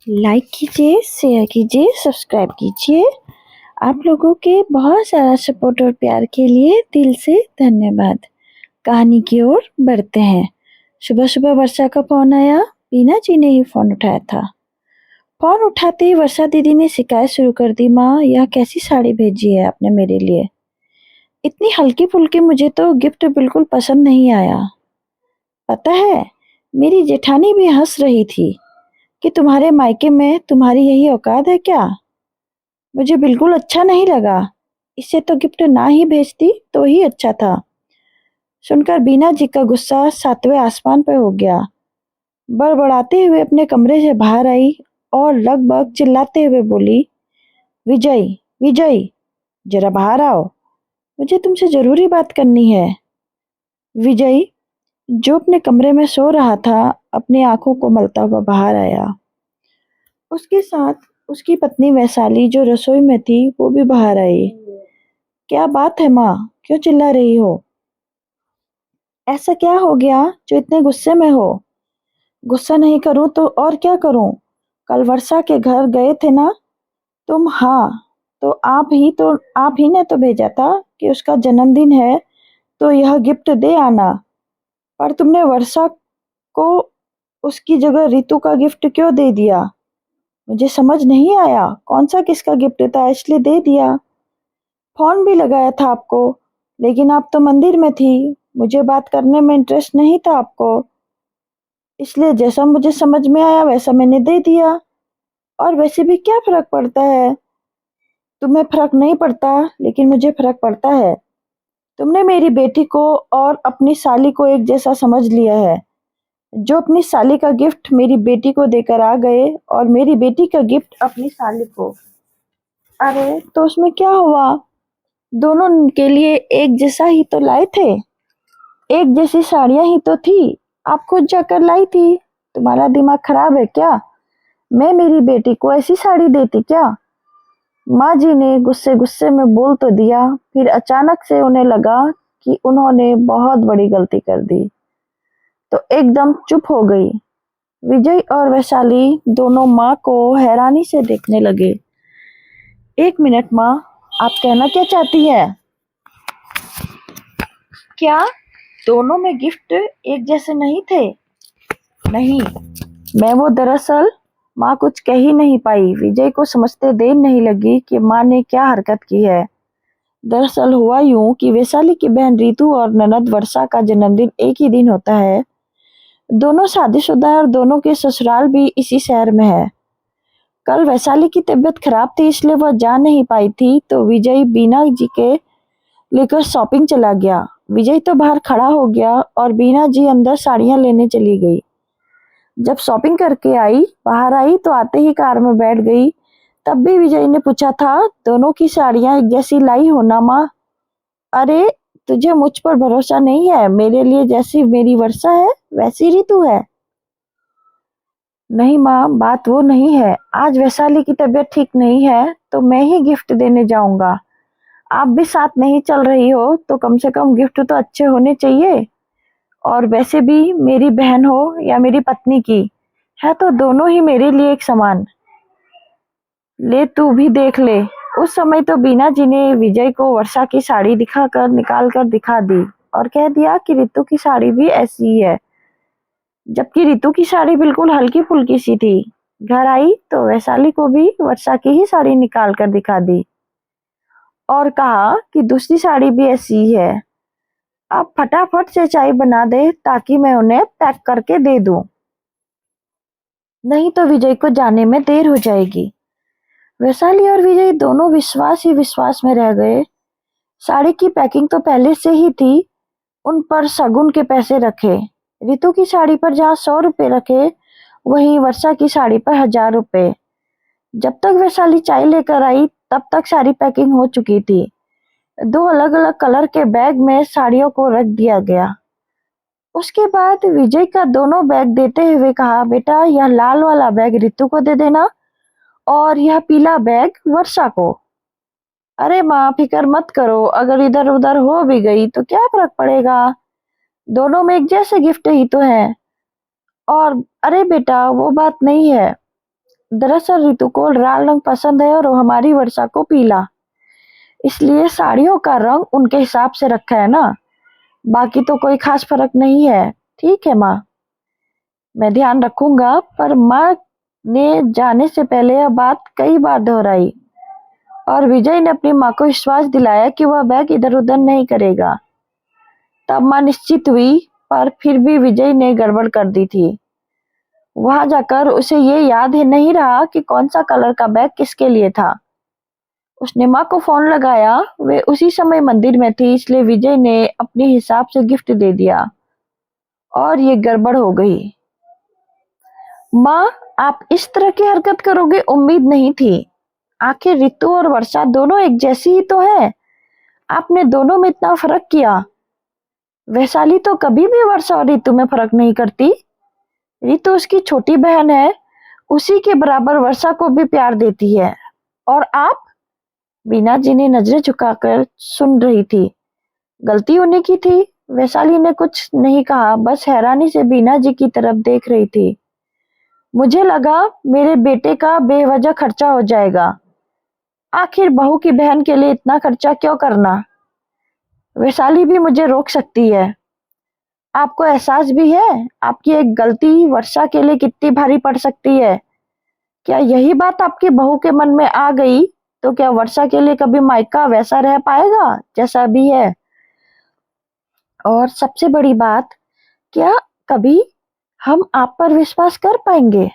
Like कीजिए, share कीजिए, subscribe कीजिए। आप लोगों के बहुत सारा सपोर्ट और प्यार के लिए दिल से धन्यवाद। कहानी की ओर बढ़ते हैं। सुबह-सुबह वर्षा का फ़ोन आया। बीना जी ने ही फ़ोन उठाया था। फ़ोन उठाते ही वर्षा दीदी ने शिकायत शुरू कर दी, माँ यह कैसी साड़ी भेजी है आपने मेरे लिए? इतनी हल्की-फुल्की, मुझे तो गिफ्ट बिल्कुल पसंद नहीं आया। पता है, मेरी जेठानी भी हँस रही थी कि तुम्हारे मायके में तुम्हारी यही औकात है क्या? मुझे बिल्कुल अच्छा नहीं लगा। इससे तो गिफ्ट ना ही भेजती तो ही अच्छा था। सुनकर बीना जी का गुस्सा सातवें आसमान पर हो गया। बड़बड़ाते हुए अपने कमरे से बाहर आई और लगभग चिल्लाते हुए बोली, विजय, विजय, जरा बाहर आओ। मुझे तुमसे जरूरी बात करनी है। विजय, जो अपने कमरे में सो रहा था, अपनी आंखों को मलता हुआ बाहर आया। उसके साथ उसकी पत्नी वैशाली, जो रसोई में थी, वो भी बाहर आई। क्या बात है माँ, क्यों चिल्ला रही हो? ऐसा क्या हो गया जो इतने गुस्से में हो? गुस्सा नहीं करूं तो और क्या करूं? कल वर्षा के घर गए थे ना तुम? हाँ, तो आप ही ने तो भेजा था कि उसका जन्मदिन है तो यह गिफ्ट दे आना। पर तुमने वर्षा को उसकी जगह रितु का गिफ्ट क्यों दे दिया? मुझे समझ नहीं आया कौन सा किसका गिफ्ट था, इसलिए दे दिया। फोन भी लगाया था आपको, लेकिन आप तो मंदिर में थी। मुझे बात करने में इंटरेस्ट नहीं था आपको, इसलिए जैसा मुझे समझ में आया वैसा मैंने दे दिया। और वैसे भी क्या फर्क पड़ता है? तुम्हें फर्क नहीं पड़ता, लेकिन मुझे फर्क पड़ता है। तुमने मेरी बेटी को और अपनी साली को एक जैसा समझ लिया है। जो अपनी साली का गिफ्ट मेरी बेटी को देकर आ गए और मेरी बेटी का गिफ्ट अपनी साली को। अरे तो उसमें क्या हुआ? दोनों के लिए एक जैसा ही तो लाए थे। एक जैसी साड़ियां ही तो थी। आप खुद जाकर लाई थी। तुम्हारा दिमाग खराब है क्या? मैं मेरी बेटी को ऐसी साड़ी देती क्या? माँ जी ने गुस्से गुस्से में बोल तो दिया, फिर अचानक से उन्हें लगा कि उन्होंने बहुत बड़ी गलती कर दी, तो एकदम चुप हो गई। विजय और वैशाली दोनों माँ को हैरानी से देखने लगे। एक मिनट माँ, आप कहना क्या चाहती है? क्या दोनों में गिफ्ट एक जैसे नहीं थे? नहीं, मैं वो दरअसल। माँ कुछ कह ही नहीं पाई। विजय को समझते देर नहीं लगी कि माँ ने क्या हरकत की है। दरअसल हुआ यूं कि वैशाली की बहन रितु और ननद वर्षा का जन्मदिन एक ही दिन होता है। दोनों शादीशुदा है और दोनों के ससुराल भी इसी शहर में है। कल वैशाली की तबीयत खराब थी, इसलिए वह जा नहीं पाई थी, तो विजय बीना जी के लेकर शॉपिंग चला गया। विजय तो बाहर खड़ा हो गया और बीना जी अंदर साड़ियां लेने चली गई। जब शॉपिंग करके बाहर आई तो आते ही कार में बैठ गई। तब भी विजय ने पूछा था, दोनों की साड़ियां एक जैसी लाई हो ना माँ? अरे, तुझे मुझ पर भरोसा नहीं है? मेरे लिए जैसी मेरी वर्षा है वैसी रितु है। नहीं माँ, बात वो नहीं है। आज वैशाली की तबीयत ठीक नहीं है तो मैं ही गिफ्ट देने जाऊंगा। आप भी साथ नहीं चल रही हो तो कम से कम गिफ्ट तो अच्छे होने चाहिए। और वैसे भी मेरी बहन हो या मेरी पत्नी की है तो दोनों ही मेरे लिए एक समान। ले तू भी देख ले। उस समय तो बीना जी ने विजय को वर्षा की साड़ी दिखाकर निकाल कर दिखा दी और कह दिया कि रितु की साड़ी भी ऐसी ही है, जबकि रितु की साड़ी बिल्कुल हल्की फुल्की सी थी। घर आई तो वैशाली को भी वर्षा की ही साड़ी निकाल कर दिखा दी और कहा कि दूसरी साड़ी भी ऐसी ही है। अब फटाफट से चाय बना दे ताकि मैं उन्हें पैक करके दे दूं, नहीं तो विजय को जाने में देर हो जाएगी। वैशाली और विजय दोनों विश्वास ही विश्वास में रह गए। साड़ी की पैकिंग तो पहले से ही थी, उन पर शगुन के पैसे रखे। रितु की साड़ी पर जहाँ 100 रुपए रखे, वहीं वर्षा की साड़ी पर 1000 रुपए। जब तक वैशाली चाय लेकर आई तब तक सारी पैकिंग हो चुकी थी। दो अलग अलग कलर के बैग में साड़ियों को रख दिया गया। उसके बाद विजय का दोनों बैग देते हुए कहा, बेटा यह लाल वाला बैग रितु को दे देना और यह पीला बैग वर्षा को। अरे माँ, फिक्र मत करो, अगर इधर उधर हो भी गई तो क्या फर्क पड़ेगा? दोनों में एक जैसे गिफ्ट ही तो है। और अरे बेटा, वो बात नहीं है। दरअसल रितु को लाल रंग पसंद है और वो हमारी वर्षा को पीला, इसलिए साड़ियों का रंग उनके हिसाब से रखा है ना। बाकी तो कोई खास फर्क नहीं है। ठीक है माँ, मैं ध्यान रखूंगा। पर माँ ने जाने से पहले यह बात कई बार दोहराई और विजय ने अपनी माँ को विश्वास दिलाया कि वह बैग इधर उधर नहीं करेगा। तब माँ निश्चित हुई, पर फिर भी विजय ने गड़बड़ कर दी थी। वहां जाकर उसे ये याद ही नहीं रहा कि कौन सा कलर का बैग किसके लिए था। उसने माँ को फोन लगाया, वे उसी समय मंदिर में थी, इसलिए विजय ने अपने हिसाब से गिफ्ट दे दिया और ये गड़बड़ हो गई। माँ, आप इस तरह की हरकत करोगे उम्मीद नहीं थी। आखिर रितु और वर्षा दोनों एक जैसी ही तो है, आपने दोनों में इतना फर्क किया। वैशाली तो कभी भी वर्षा और रितु में फर्क नहीं करती। रितु उसकी छोटी बहन है, उसी के बराबर वर्षा को भी प्यार देती है। और आप? बीना जी ने नजरें झुकाकर सुन रही थी। गलती उन्हीं की थी। वैशाली ने कुछ नहीं कहा, बस हैरानी से बीना जी की तरफ देख रही थी। मुझे लगा मेरे बेटे का बेवजह खर्चा हो जाएगा। आखिर बहू की बहन के लिए इतना खर्चा क्यों करना? वैशाली भी मुझे रोक सकती है। आपको एहसास भी है आपकी एक गलती वर्षा के लिए कितनी भारी पड़ सकती है? क्या यही बात आपकी बहू के मन में आ गई तो क्या वर्षा के लिए कभी मायका वैसा रह पाएगा जैसा अभी है? और सबसे बड़ी बात, क्या कभी हम आप पर विश्वास कर पाएंगे?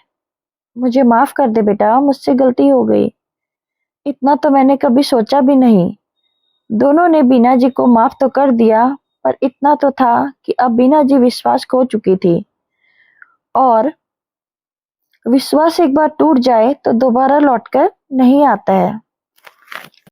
मुझे माफ कर दे बेटा, मुझसे गलती हो गई। इतना तो मैंने कभी सोचा भी नहीं। दोनों ने बीना जी को माफ तो कर दिया, पर इतना तो था कि अब बीना जी विश्वास खो चुकी थी और विश्वास एक बार टूट जाए तो दोबारा लौटकर नहीं आता है।